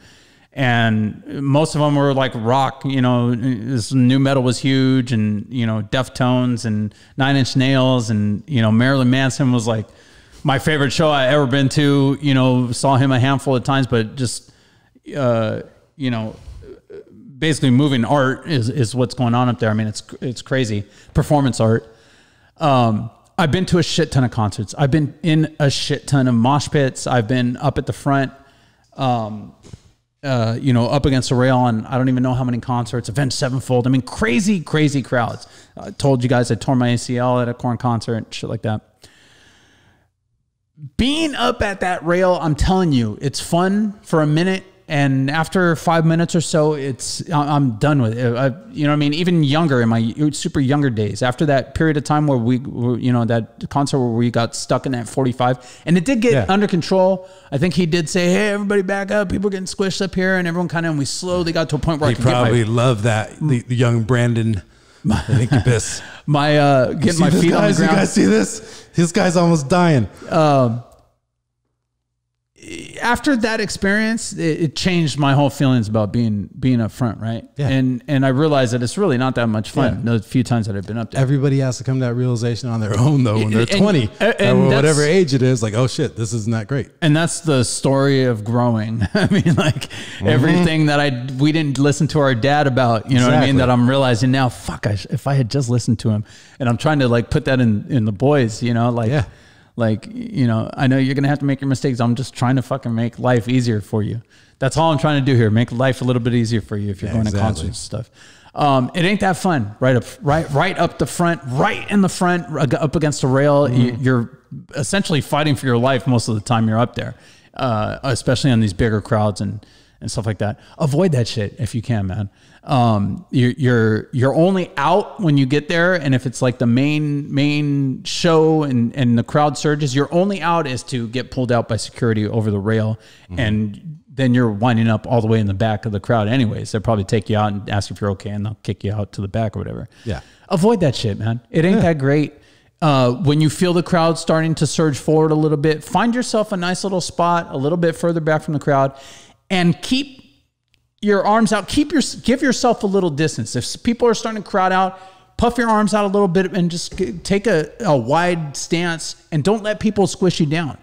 and most of them were like rock. This new metal was huge, and Deftones and 9 Inch Nails, and Marilyn Manson was like my favorite show I ever been to. Saw him a handful of times, but just basically moving art is what's going on up there. I mean, it's crazy. Performance art. I've been to a shit ton of concerts. I've been in a shit ton of mosh pits. I've been up at the front. you know, up against a rail on I don't even know how many concerts, Avenged Sevenfold. I mean, crazy crowds. I told you guys I tore my ACL at a Korn concert, shit like that. Being up at that rail, I'm telling you, it's fun for a minute. And after 5 minutes or so, I'm done with it. You know what I mean? Even younger, in my super younger days, after that period of time where you know, that concert where we got stuck in that 45, and it did get under control. I think he did say, "Hey, everybody back up. People are getting squished up here," and everyone kind of, and we slowly got to a point where he probably loved that. The young Brandon, Incubus. Getting my feet on the ground. You guys see this? This guy's almost dying. After that experience, it changed my whole feelings about being up front, right? Yeah. And I realized that it's really not that much fun. The few times that I've been up there. Everybody has to come to that realization on their own, though, when they're 20, or whatever age it is. Like, oh shit, this isn't that great. And that's the story of growing. I mean, like everything that we didn't listen to our dad about, you know what I mean? That I'm realizing now, fuck, if I had just listened to him. And I'm trying to like put that in the boys, you know, like. Yeah. Like, you know, I know you're going to have to make your mistakes. I'm just trying to fucking make life easier for you. That's all I'm trying to do here. Make life a little bit easier for you if you're going to concerts and stuff. It ain't that fun. Right up the front, right in the front, up against a rail. You're essentially fighting for your life most of the time you're up there, especially on these bigger crowds and stuff like that. Avoid that shit if you can, man. You're only out when you get there, and if it's like the main show and the crowd surges, your only out is to get pulled out by security over the rail, and then you're winding up all the way in the back of the crowd anyways. They'll probably take you out and ask if you're okay, and they'll kick you out to the back or whatever. Yeah. Avoid that shit, man. It ain't that great. When you feel the crowd starting to surge forward a little bit, find yourself a nice little spot a little bit further back from the crowd, and keep your arms out. Give yourself a little distance. If people are starting to crowd out, puff your arms out a little bit and just take a wide stance, and don't let people squish you down.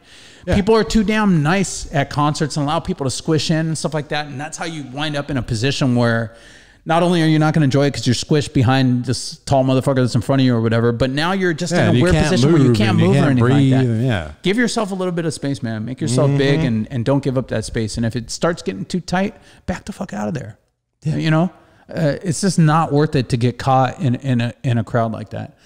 Yeah. People are too damn nice at concerts and allow people to squish in and stuff like that. And that's how you wind up in a position where not only are you not going to enjoy it because you're squished behind this tall motherfucker that's in front of you or whatever, but now you're just in a weird position where you can't move or anything like that. Yeah. Give yourself a little bit of space, man. Make yourself big and don't give up that space. And if it starts getting too tight, back the fuck out of there. Yeah. You know, it's just not worth it to get caught in a crowd like that.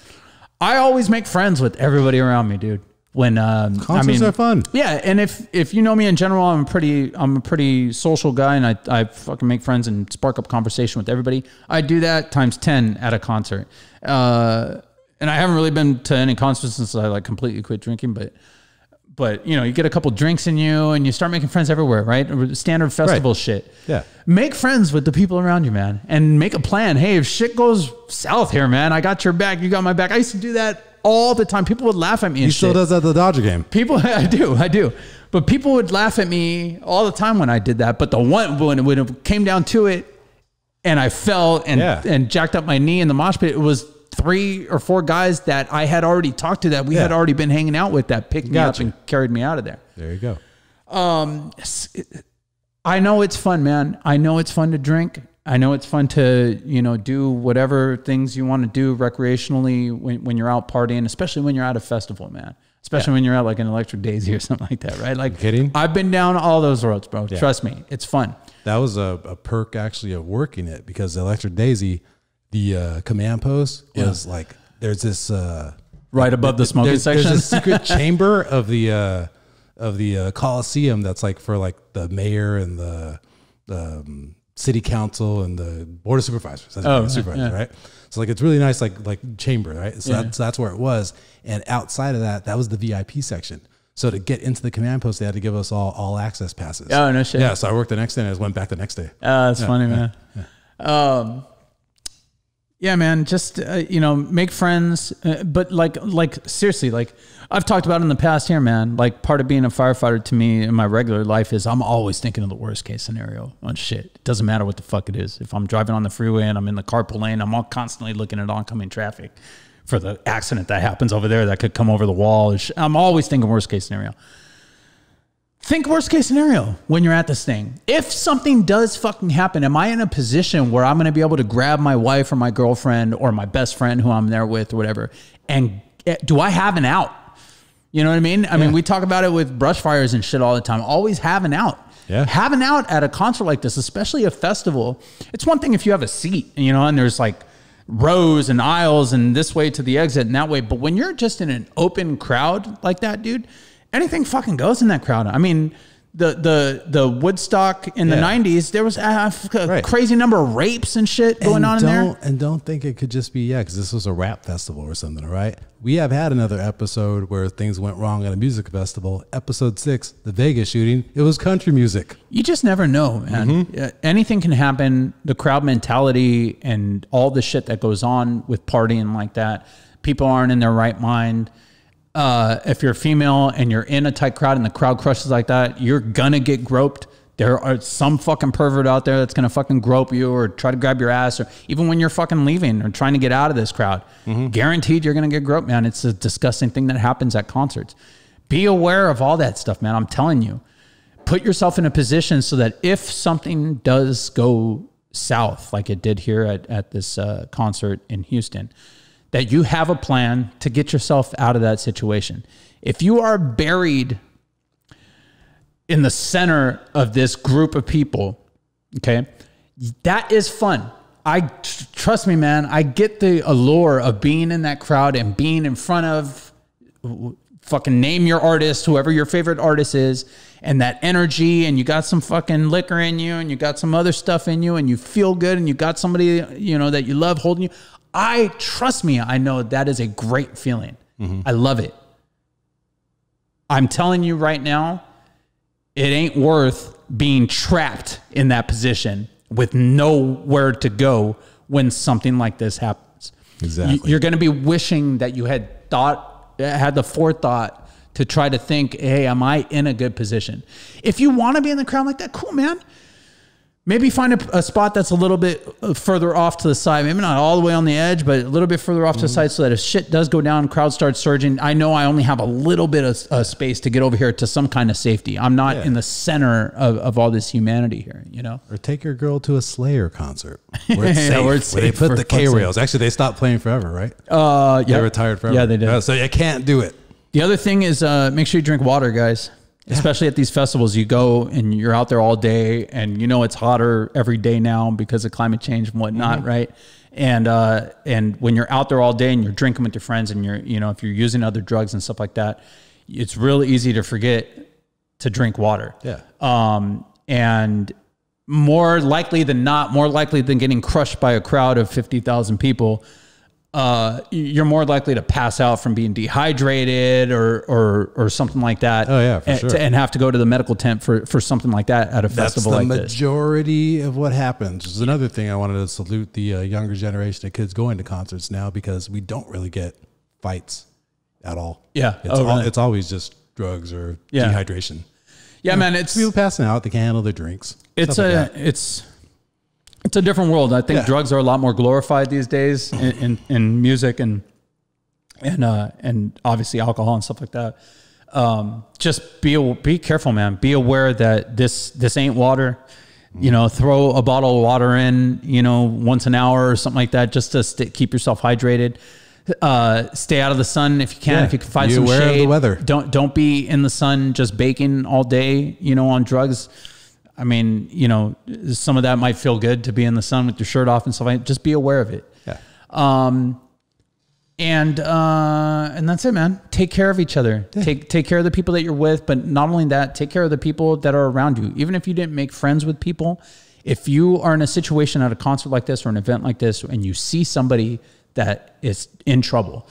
I always make friends with everybody around me, dude. When concerts are fun. Yeah, and if you know me in general, I'm a pretty social guy, and I fucking make friends and spark up conversation with everybody. I do that times 10 at a concert. And I haven't really been to any concerts since I like completely quit drinking, but you know, you get a couple drinks in you and you start making friends everywhere, right? Standard festival shit. Yeah. Make friends with the people around you, man, and make a plan. Hey, if shit goes south here, man, I got your back, you got my back. I used to do that all the time. People would laugh at me. He still does that at the Dodger game. I do. But people would laugh at me all the time when I did that. But when it came down to it, and I fell and jacked up my knee in the mosh pit, it was 3 or 4 guys that I had already talked to, that we had already been hanging out with, that picked me up and carried me out of there. There you go. I know it's fun, man. I know it's fun to drink. I know it's fun to, you know, do whatever things you want to do recreationally when you're out partying, especially when you're at a festival, man. Especially when you're at like an Electric Daisy or something like that, right? Like, kidding? I've been down all those roads, bro. Yeah. Trust me, it's fun. That was a perk actually of working it, because the Electric Daisy, the command post was like, there's this right above the smoking section. There's a secret chamber of the Coliseum that's like for like the mayor and the city council and the board of supervisors. Right? So like, it's really nice, like chamber, right? So that's where it was. And outside of that was the VIP section. So to get into the command post, they had to give us all access passes. Oh, no shit. Yeah. So I worked the next day and I just went back the next day. That's funny, man. Yeah, man, just, you know, make friends, but like seriously, like I've talked about in the past here, man, like part of being a firefighter to me in my regular life is I'm always thinking of the worst case scenario on shit. It doesn't matter what the fuck it is. If I'm driving on the freeway and I'm in the carpool lane, I'm all constantly looking at oncoming traffic for the accident that happens over there that could come over the wall. I'm always thinking worst case scenario. Think worst case scenario when you're at this thing. If something does fucking happen, am I in a position where I'm going to be able to grab my wife or my girlfriend or my best friend who I'm there with or whatever? And do I have an out? You know what I mean? I mean, we talk about it with brush fires and shit all the time. Always have an out. Having out at a concert like this, especially a festival, it's one thing if you have a seat, you know, and there's like rows and aisles and this way to the exit and that way. But when you're just in an open crowd like that, dude, anything fucking goes in that crowd. I mean, the Woodstock in the 90s, there was a crazy number of rapes and shit going on in there. And don't think it could just be, because this was a rap festival or something, right? We have had another episode where things went wrong at a music festival. Episode 6, the Vegas shooting, it was country music. You just never know, man. Anything can happen. The crowd mentality and all the shit that goes on with partying like that. People aren't in their right mind. If you're a female and you're in a tight crowd and the crowd crushes like that, you're gonna get groped. There are some fucking pervert out there that's gonna fucking grope you or try to grab your ass, or even when you're fucking leaving or trying to get out of this crowd, guaranteed you're gonna get groped, man. It's a disgusting thing that happens at concerts. Be aware of all that stuff, man. I'm telling you, put yourself in a position so that if something does go south, like it did here at this concert in Houston, that you have a plan to get yourself out of that situation. If you are buried in the center of this group of people, okay, that is fun. Trust me, man, I get the allure of being in that crowd and being in front of, fucking name your artist, whoever your favorite artist is, and that energy, and you got some fucking liquor in you, and you got some other stuff in you, and you feel good, and you got somebody, you know, that you love holding you. Trust me, I know that is a great feeling. I love it. I'm telling you right now, it ain't worth being trapped in that position with nowhere to go when something like this happens. Exactly. You're going to be wishing that you had the forethought to try to think, hey, am I in a good position? If you want to be in the crowd like that, cool, man. Maybe find a spot that's a little bit further off to the side. Maybe not all the way on the edge, but a little bit further off to the side so that if shit does go down, crowd starts surging, I know I only have a little bit of space to get over here to some kind of safety. I'm not in the center of all this humanity here, you know? Or take your girl to a Slayer concert where it's safe, where they put the K-rails. Actually, they stopped playing forever, right? They retired forever. Yeah, they did. So you can't do it. The other thing is make sure you drink water, guys. Especially at these festivals, you go and you're out there all day, and you know it's hotter every day now because of climate change and whatnot, right? And when you're out there all day and you're drinking with your friends, and if you're using other drugs and stuff like that, it's really easy to forget to drink water. And more likely than not, more likely than getting crushed by a crowd of 50,000 people, you're more likely to pass out from being dehydrated or something like that. Oh yeah, for sure. And have to go to the medical tent for something like that at a festival like this. That's the majority of what happens. There's another thing I wanted to salute the younger generation of kids going to concerts now, because we don't really get fights at all. Yeah. It's always just drugs or dehydration. Yeah, man. It's people passing out. They can't handle their drinks. It's a different world. I think drugs are a lot more glorified these days in music and obviously alcohol and stuff like that. Just be careful, man. Be aware that this ain't water. You know, throw a bottle of water in, once an hour or something like that, just to keep yourself hydrated. Stay out of the sun if you can. If you can find some shade. Of the weather. Don't be in the sun just baking all day. On drugs. I mean, some of that might feel good to be in the sun with your shirt off and stuff like that. Just be aware of it. Yeah. And that's it, man. Take care of each other. Yeah. Take care of the people that you're with, but not only that, take care of the people that are around you. Even if you didn't make friends with people, if you are in a situation at a concert like this or an event like this, and you see somebody that is in trouble,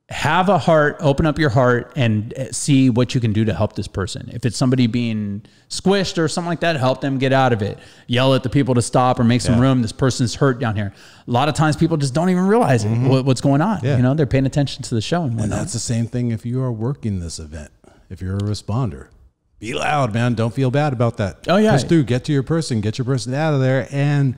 have a heart, open up your heart, and see what you can do to help this person. If it's somebody being squished or something like that, help them get out of it. Yell at the people to stop or make some room. This person's hurt down here. A lot of times people just don't even realize what's going on. Yeah. They're paying attention to the show. And that's the same thing if you are working this event. If you're a responder, be loud, man. Don't feel bad about that. Oh, yeah. Just get to your person. Get your person out of there, and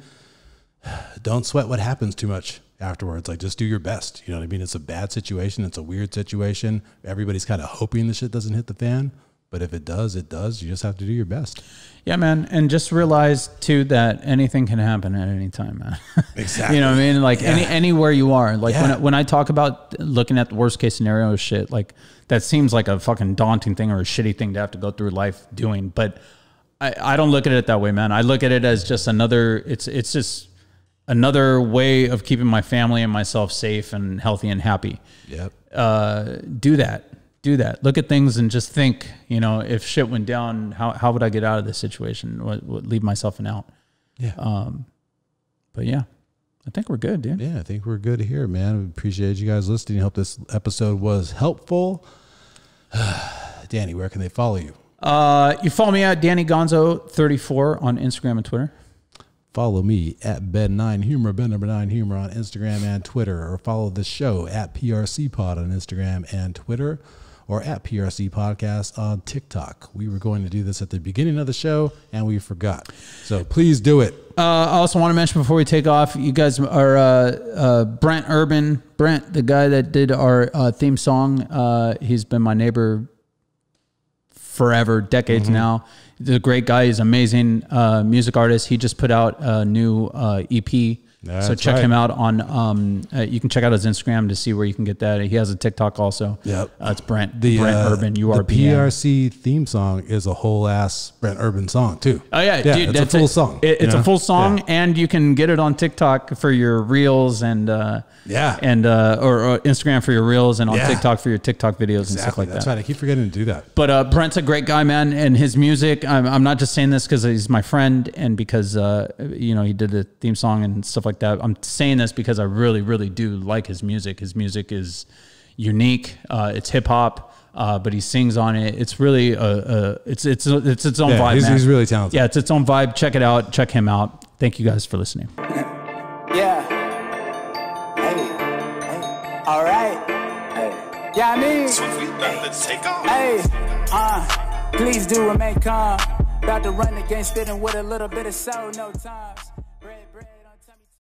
don't sweat what happens too much afterwards. Like, just do your best. You know what I mean? It's a bad situation. It's a weird situation. Everybody's kind of hoping the shit doesn't hit the fan, but if it does, it does. You just have to do your best. Yeah, man. And just realize too that anything can happen at any time, man. Exactly. You know what I mean? Like anywhere you are. Like when I talk about looking at the worst case scenario shit, like that seems like a fucking daunting thing or a shitty thing to have to go through life doing. But I don't look at it that way, man. I look at it as just another, it's just another way of keeping my family and myself safe and healthy and happy. Yep. Do that. Look at things and just think, you know, if shit went down, how would I get out of this situation? What leave myself an out? Yeah. But yeah, I think we're good, dude. Yeah, I think we're good here, man. We appreciate you guys listening. Hope this episode was helpful. Danny, where can they follow you? You follow me at Danny Gonzo 34 on Instagram and Twitter. Follow me at Ben9Humor, Ben9Humor on Instagram and Twitter, or follow the show at PRC Pod on Instagram and Twitter, or at PRC Podcast on TikTok. We were going to do this at the beginning of the show and we forgot. So please do it. I also want to mention before we take off, you guys are Brent Urban. Brent, the guy that did our theme song, he's been my neighbor forever, decades now. He's a great guy. He's an amazing music artist. He just put out a new EP. So check him out on, you can check out his Instagram to see where you can get that. He has a TikTok also. Yep. It's Brent Urban, URBN. The PRC theme song is a whole ass Brent Urban song too. Oh yeah, dude, it's a full song. It's a full song, and you can get it on TikTok for your reels and or Instagram for your reels and on TikTok for your TikTok videos and stuff like that. That's right. I keep forgetting to do that. But Brent's a great guy, man, and his music. I'm not just saying this because he's my friend and because you know, he did the theme song and stuff like that. I'm saying this because I really, really do like his music. His music is unique. It's hip hop, but he sings on it. It's really it's its own vibe. He's really talented. Yeah, it's its own vibe. Check it out. Check him out. Thank you guys for listening. Yeah. Hey. All right. Hey. Yeah, I mean. So if we about to take off. Hey. Please do remain calm. About to run against it and with a little bit of soul, no times.